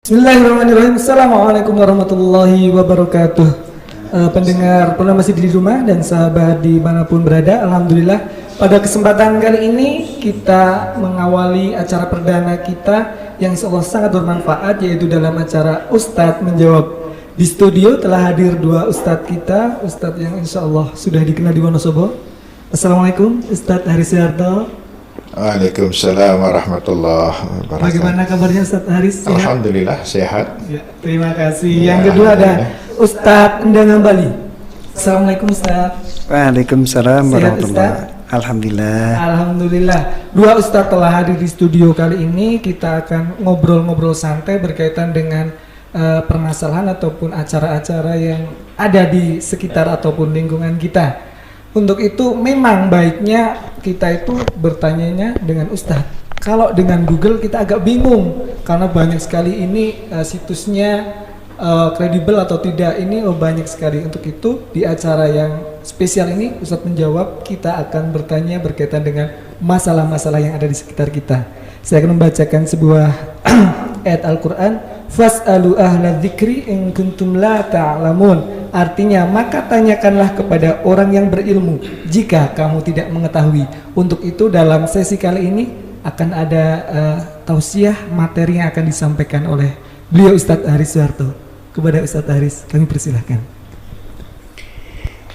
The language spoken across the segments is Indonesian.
Bismillahirrahmanirrahim. Assalamualaikum warahmatullahi wabarakatuh. Pendengar program masih di rumah dan sahabat dimanapun berada, alhamdulillah pada kesempatan kali ini kita mengawali acara perdana kita yang insyaallah sangat bermanfaat, yaitu dalam acara Ustadz Menjawab. Di studio telah hadir dua Ustadz kita, Ustadz yang insyaallah sudah dikenal di Wonosobo. Assalamualaikum Ustadz Haris Suharto. Waalaikumsalam warahmatullahi wabarakatuh. Bagaimana kabarnya Ustadz Haris? Alhamdulillah sehat. Ya, terima kasih. Yang kedua ada Ustadz Endang Bali. Assalamualaikum Ustadz. Waalaikumsalam warahmatullahi wabarakatuh. Alhamdulillah. Dua Ustadz telah hadir di studio kali ini. Kita akan ngobrol-ngobrol santai berkaitan dengan permasalahan ataupun acara-acara yang ada di sekitar ataupun lingkungan kita. Untuk itu memang baiknya kita itu bertanyanya dengan Ustadz. Kalau dengan Google kita agak bingung karena banyak sekali ini situsnya kredibel atau tidak, ini banyak sekali. Untuk itu di acara yang spesial ini Ustadz Menjawab, kita akan bertanya berkaitan dengan masalah-masalah yang ada di sekitar kita. Saya akan membacakan sebuah ayat Al-Quran, fas'alu ahla dzikri in kuntum la ta'lamun. Artinya, maka tanyakanlah kepada orang yang berilmu jika kamu tidak mengetahui. Untuk itu dalam sesi kali ini akan ada tausiah materi yang akan disampaikan oleh beliau Ustadz Haris Suharto. Kepada Ustadz Haris kami persilahkan.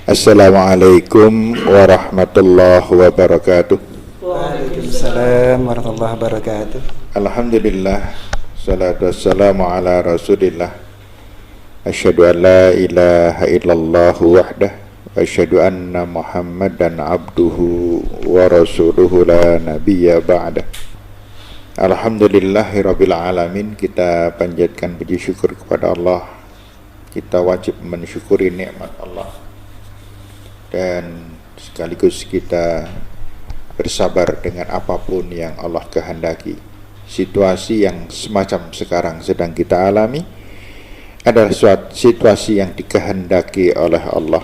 Assalamualaikum warahmatullahi wabarakatuh. Waalaikumsalam warahmatullahi wabarakatuh. Alhamdulillah, salatu wassalamu ala rasulillah. Asyhadu an la ilaha illallah wahdah wa asyhadu anna Muhammadan abduhu wa rasuluhu la nabiyya ba'dah. Alhamdulillahirabbil alamin. Kita panjatkan puji syukur kepada Allah. Kita wajib mensyukuri nikmat Allah dan sekaligus kita bersabar dengan apapun yang Allah kehendaki. Situasi yang semacam sekarang sedang kita alami adalah suatu situasi yang dikehendaki oleh Allah.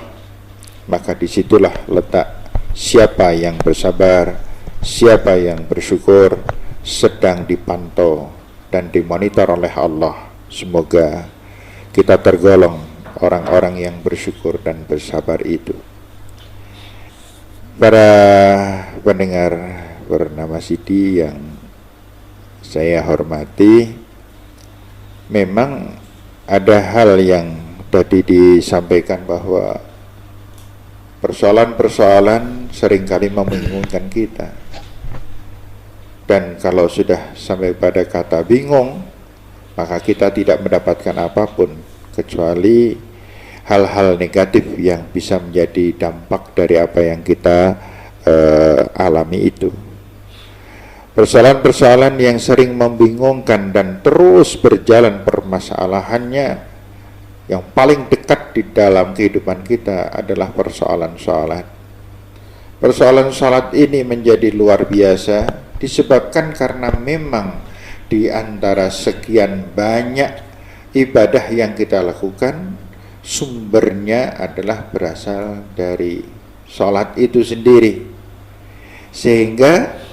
Maka disitulah letak siapa yang bersabar, siapa yang bersyukur sedang dipantau dan dimonitor oleh Allah. Semoga kita tergolong orang-orang yang bersyukur dan bersabar itu. Para pendengar bernama Sidi yang saya hormati, memang ada hal yang tadi disampaikan bahwa persoalan-persoalan seringkali membingungkan kita. Dan kalau sudah sampai pada kata bingung, maka kita tidak mendapatkan apapun kecuali hal-hal negatif yang bisa menjadi dampak dari apa yang kita alami itu. Persoalan-persoalan yang sering membingungkan dan terus berjalan permasalahannya yang paling dekat di dalam kehidupan kita adalah persoalan sholat. Persoalan sholat ini menjadi luar biasa disebabkan karena memang di antara sekian banyak ibadah yang kita lakukan, sumbernya adalah berasal dari sholat itu sendiri. Sehingga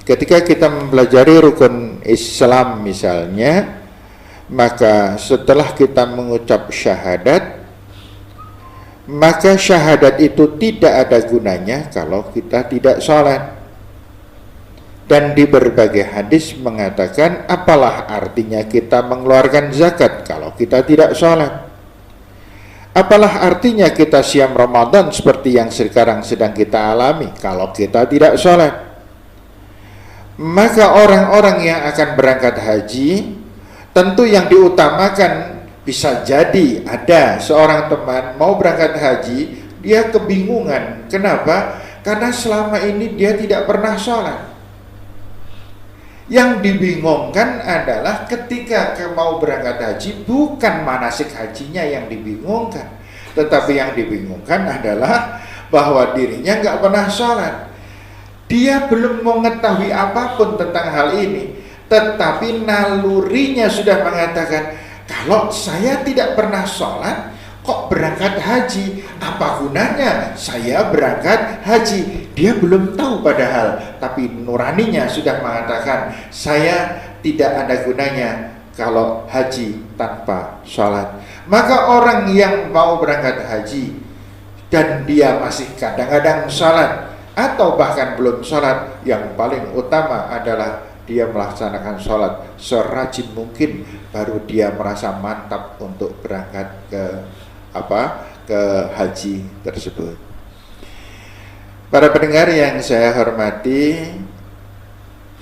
ketika kita mempelajari rukun Islam misalnya, maka setelah kita mengucap syahadat, maka syahadat itu tidak ada gunanya kalau kita tidak sholat. Dan di berbagai hadis mengatakan, apalah artinya kita mengeluarkan zakat kalau kita tidak sholat? Apalah artinya kita siam Ramadan seperti yang sekarang sedang kita alami kalau kita tidak sholat? Maka orang-orang yang akan berangkat haji, tentu yang diutamakan, bisa jadi ada seorang teman mau berangkat haji, dia kebingungan. Kenapa? Karena selama ini dia tidak pernah sholat. Yang dibingungkan adalah ketika mau berangkat haji, bukan manasik hajinya yang dibingungkan, tetapi yang dibingungkan adalah bahwa dirinya nggak pernah sholat. Dia belum mengetahui apapun tentang hal ini, tetapi nalurinya sudah mengatakan, kalau saya tidak pernah sholat, kok berangkat haji? Apa gunanya saya berangkat haji? Dia belum tahu padahal, tapi nuraninya sudah mengatakan, saya tidak ada gunanya kalau haji tanpa sholat. Maka orang yang mau berangkat haji dan dia masih kadang-kadang sholat atau bahkan belum sholat, yang paling utama adalah dia melaksanakan sholat serajin mungkin, baru dia merasa mantap untuk berangkat ke haji tersebut. Para pendengar yang saya hormati,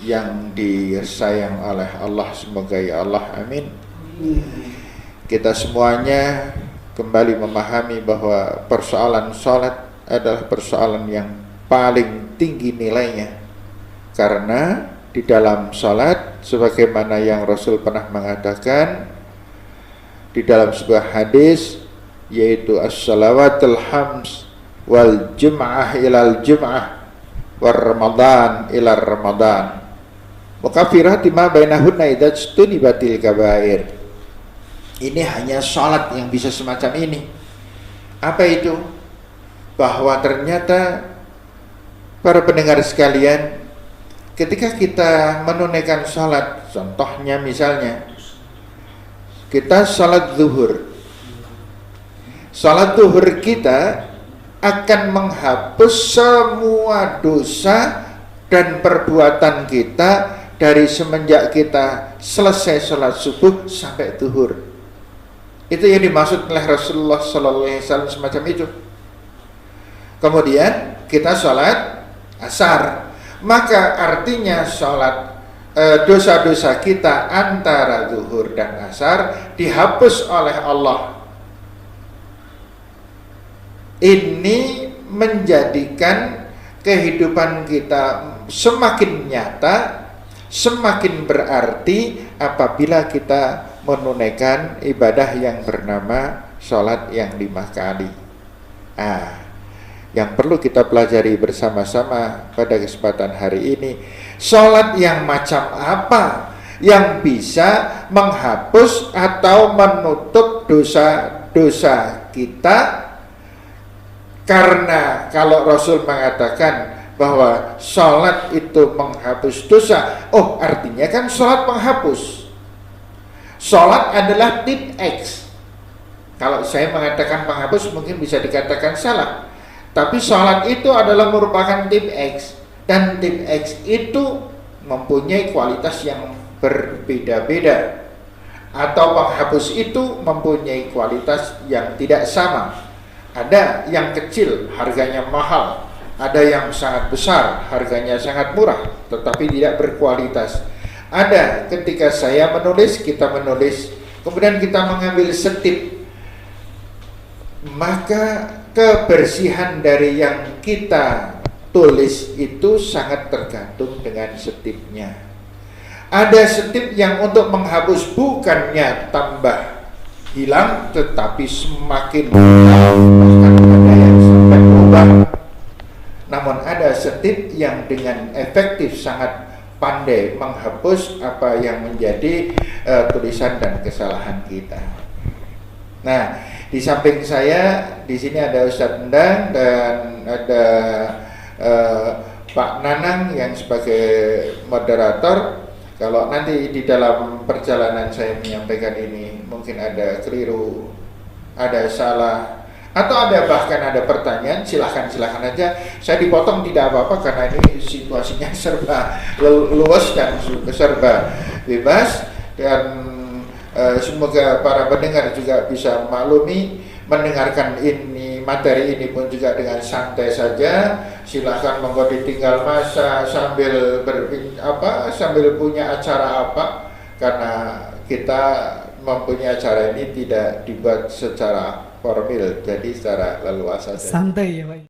yang disayang oleh Allah, semoga ya Allah, amin. Kita semuanya kembali memahami bahwa persoalan sholat adalah persoalan yang paling tinggi nilainya, karena di dalam sholat, sebagaimana yang Rasul pernah mengatakan di dalam sebuah hadis, yaitu as-salawatul hams wal jum'ah ilal jum'ah war ramadan ilal ramadan mukaffirati ma bainahunna idza tunibatil kabair. Ini hanya sholat yang bisa semacam ini. Apa itu? Bahwa ternyata para pendengar sekalian, ketika kita menunaikan sholat, contohnya misalnya kita sholat zuhur, sholat zuhur kita akan menghapus semua dosa dan perbuatan kita dari semenjak kita selesai sholat subuh sampai zuhur. Itu yang dimaksud oleh Rasulullah SAW, semacam itu. Kemudian kita sholat asar, maka artinya sholat dosa-dosa kita antara zuhur dan asar dihapus oleh Allah. Ini menjadikan kehidupan kita semakin nyata, semakin berarti apabila kita menunaikan ibadah yang bernama sholat yang 5 kali. Yang perlu kita pelajari bersama-sama pada kesempatan hari ini, sholat yang macam apa yang bisa menghapus atau menutup dosa-dosa kita. Karena kalau Rasul mengatakan bahwa sholat itu menghapus dosa, oh artinya kan sholat menghapus. Sholat adalah tip X. Kalau saya mengatakan menghapus mungkin bisa dikatakan salah, tapi sholat itu adalah merupakan tip X, dan tip X itu mempunyai kualitas yang berbeda-beda, atau menghapus itu mempunyai kualitas yang tidak sama. Ada yang kecil harganya mahal, ada yang sangat besar harganya sangat murah tetapi tidak berkualitas. Ada ketika saya menulis, kita menulis, kemudian kita mengambil setip, maka kebersihan dari yang kita tulis itu sangat tergantung dengan setipnya. Ada setip yang untuk menghapus bukannya tambah hilang tetapi semakin hilang, bahkan ada yang sampai berubah. Namun ada setip yang dengan efektif sangat pandai menghapus apa yang menjadi tulisan dan kesalahan kita. Nah, di samping saya di sini ada Ustadz Endang dan ada Pak Nanang yang sebagai moderator. Kalau nanti di dalam perjalanan saya menyampaikan ini mungkin ada keliru, ada salah, atau ada bahkan ada pertanyaan, silahkan aja. Saya dipotong tidak apa-apa karena ini situasinya serba luas dan serba bebas, dan semoga para pendengar juga bisa maklumi mendengarkan ini, materi ini pun juga dengan santai saja. Silahkan monggo ditinggal masa sambil sambil punya acara apa, karena kita mempunyai acara ini tidak dibuat secara formal, jadi secara leluasa saja. Santai ya Pak.